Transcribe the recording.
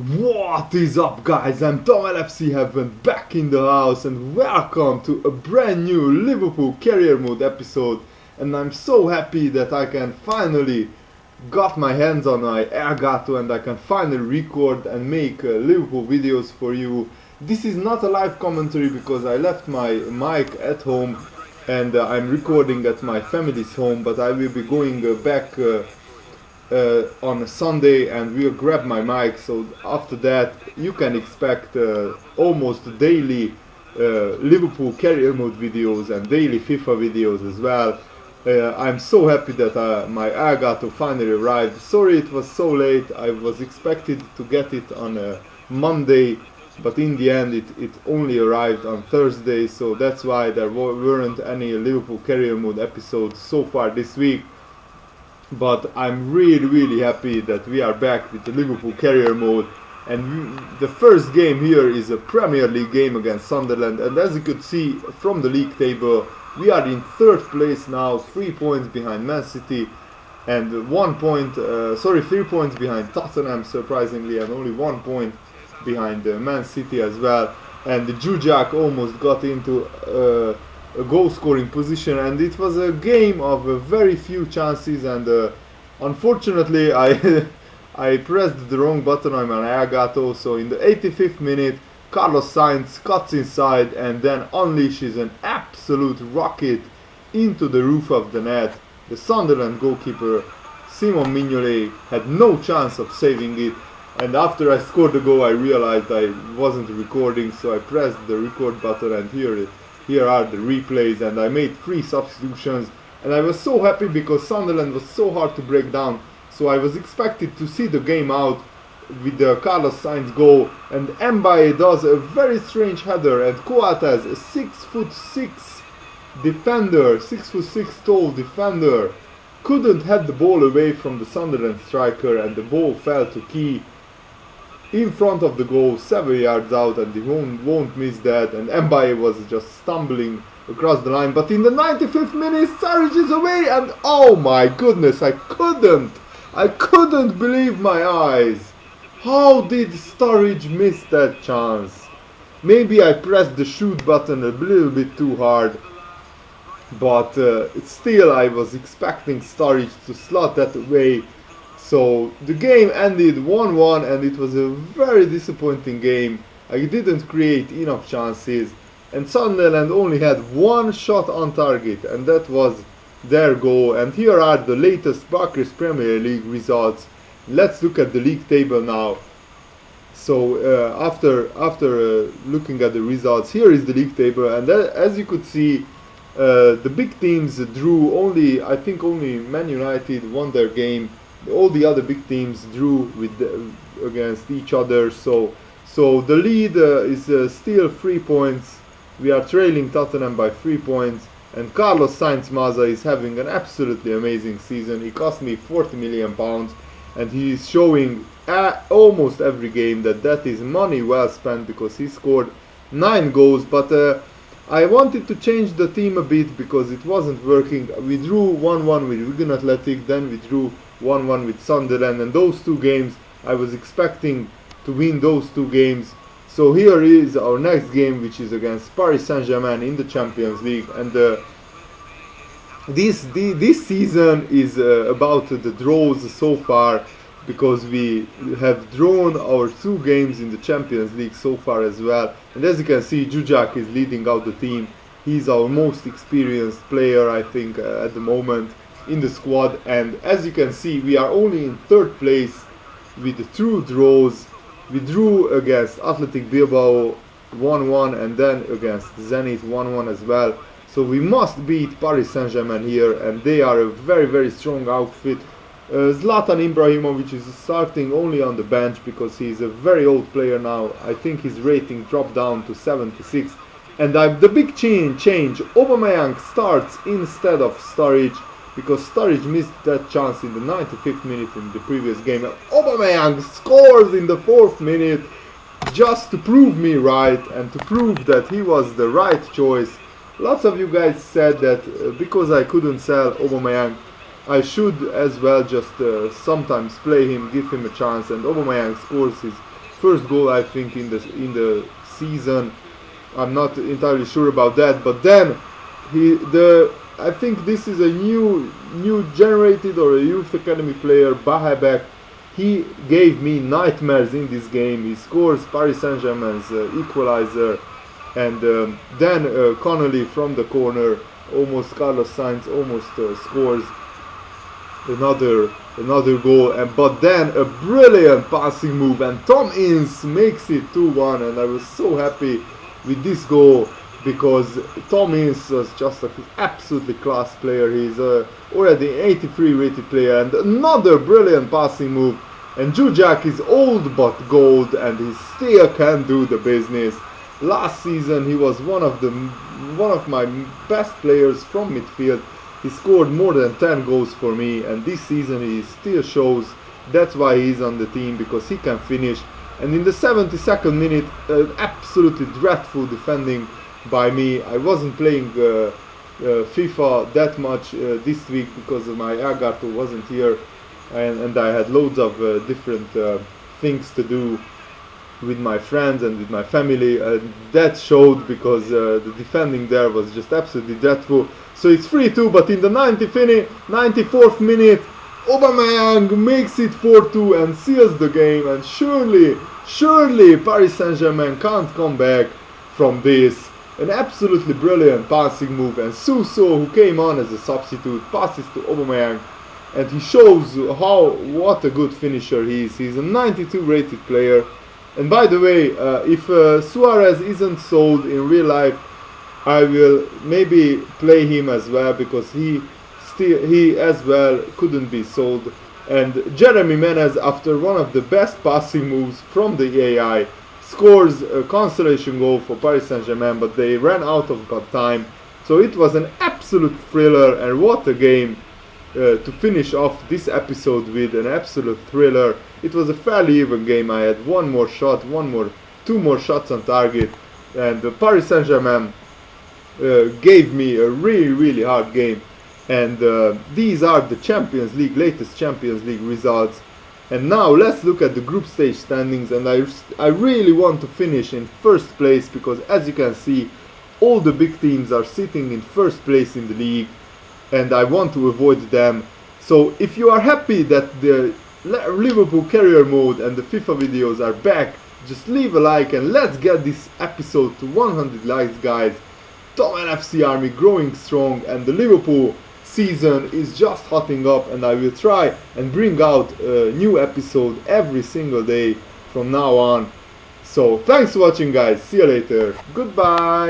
What is up, guys? I'm Tom LFC Heaven back in the house, and welcome to a brand new Liverpool Career Mode episode. And I'm so happy that I can finally got my hands on my Elgato and I can finally record and make Liverpool videos for you. This is not a live commentary because I left my mic at home and I'm recording at my family's home, but I will be going back on a Sunday and we'll grab my mic, so after that you can expect almost daily Liverpool Career Mode videos and daily FIFA videos as well. I'm so happy that my Elgato finally arrived. Sorry it was so late. I was expected to get it on a Monday, but in the end it only arrived on Thursday, so that's why there weren't any Liverpool Career Mode episodes so far this week. But I'm really happy that we are back with the Liverpool Career Mode, and the first game here is a Premier League game against Sunderland, and as you could see from the league table, we are in third place now, 3 points behind Man City and 3 points behind Tottenham surprisingly, and only 1 point behind Man City as well. And the Jujak almost got into a goal scoring position, and it was a game of very few chances, and unfortunately I pressed the wrong button on my Elgato, so in the 85th minute Carlos Sainz cuts inside and then unleashes an absolute rocket into the roof of the net. The Sunderland goalkeeper Simon Mignolet had no chance of saving it, and after I scored the goal I realized I wasn't recording, so I pressed the record button, and here are the replays, and I made 3 substitutions, and I was so happy because Sunderland was so hard to break down, so I was expected to see the game out with the Carlos Sainz goal, and Mbaye does a very strange header, and Coates, a 6'6" defender, 6'6" tall defender, couldn't head the ball away from the Sunderland striker, and the ball fell to Key in front of the goal, 7 yards out, and he won't miss that, and Mbaye was just stumbling across the line. But in the 95th minute, Sturridge is away, and oh my goodness, I couldn't believe my eyes. How did Sturridge miss that chance? Maybe I pressed the shoot button a little bit too hard, but still I was expecting Sturridge to slot that away. So the game ended 1-1, and it was a very disappointing game. I didn't create enough chances, and Sunderland only had 1 shot on target, and that was their goal. And here are the latest Barclays Premier League results. Let's look at the league table now. So after looking at the results, here is the league table, and as you could see, the big teams drew. I think only Man United won their game. All the other big teams drew against each other, so the lead is still 3 points. We are trailing Tottenham by 3 points, and Carlos Sainz Maza is having an absolutely amazing season. He cost me £40 million, and he is showing almost every game that is money well spent, because he scored 9 goals. But I wanted to change the team a bit because it wasn't working. We drew 1-1 with Wigan Athletic, then we drew 1-1 with Sunderland, and those 2 games I was expecting to win those 2 games. So here is our next game, which is against Paris Saint-Germain in the Champions League, and this season is about the draws so far, because we have drawn our 2 games in the Champions League so far as well. And as you can see, Jujak is leading out the team. He's our most experienced player, I think, at the moment in the squad. And as you can see, we are only in 3rd place with 2 draws. We drew against Athletic Bilbao 1-1, and then against Zenit 1-1 as well. So we must beat Paris Saint-Germain here, and they are a very strong outfit. Zlatan Ibrahimovic is starting only on the bench because he is a very old player now. I think his rating dropped down to 76. And the big change, Aubameyang starts instead of Sturridge, because Sturridge missed that chance in the 95th minute in the previous game. Aubameyang scores in the 4th minute just to prove me right and to prove that he was the right choice. Lots of you guys said that because I couldn't sell Aubameyang, I should as well just sometimes play him, give him a chance, and Aubameyang scores his first goal I think in the season. I'm not entirely sure about that, but then I think this is a new generated or a youth academy player, Bahabek. He gave me nightmares in this game. He scores Paris Saint-Germain's equalizer, and then Connolly from the corner, almost Carlos Sainz almost scores another goal, but then a brilliant passing move, and Tom Ince makes it 2-1, and I was so happy with this goal because Tom Ince was just an absolutely class player. He's already 83 rated player, and another brilliant passing move. And Jujak is old but gold, and he still can do the business. Last season he was one of my best players from midfield. He scored more than 10 goals for me, and this season he still shows. That's why he's on the team, because he can finish. And in the 72nd minute, absolutely dreadful defending by me. I wasn't playing FIFA that much this week because my Agato wasn't here, and I had loads of different things to do with my friends and with my family. That showed because the defending there was just absolutely dreadful. So it's 3-2, but in the 94th minute, Aubameyang makes it 4-2 and seals the game, and surely Paris Saint-Germain can't come back from this. An absolutely brilliant passing move, and Suso, who came on as a substitute, passes to Aubameyang, and he shows what a good finisher he is. He's a 92 rated player. And by the way, if Suarez isn't sold in real life, I will maybe play him as well, because he as well couldn't be sold. And Jeremy Menez, after one of the best passing moves from the AI, scores a consolation goal for Paris Saint-Germain, but they ran out of time. So it was an absolute thriller, and what a game to finish off this episode with, an absolute thriller. It was a fairly even game. I had two more shots on target, and Paris Saint-Germain gave me a really hard game. And these are the latest Champions League results. And now let's look at the group stage standings, and I really want to finish in first place, because as you can see, all the big teams are sitting in first place in the league, and I want to avoid them. So if you are happy that the Liverpool career mode and the FIFA videos are back, just leave a like, and let's get this episode to 100 likes, guys. Tom NFC Army growing strong, and the Liverpool season is just hotting up, and I will try and bring out a new episode every single day from now on. So thanks for watching, guys. See you later. Goodbye.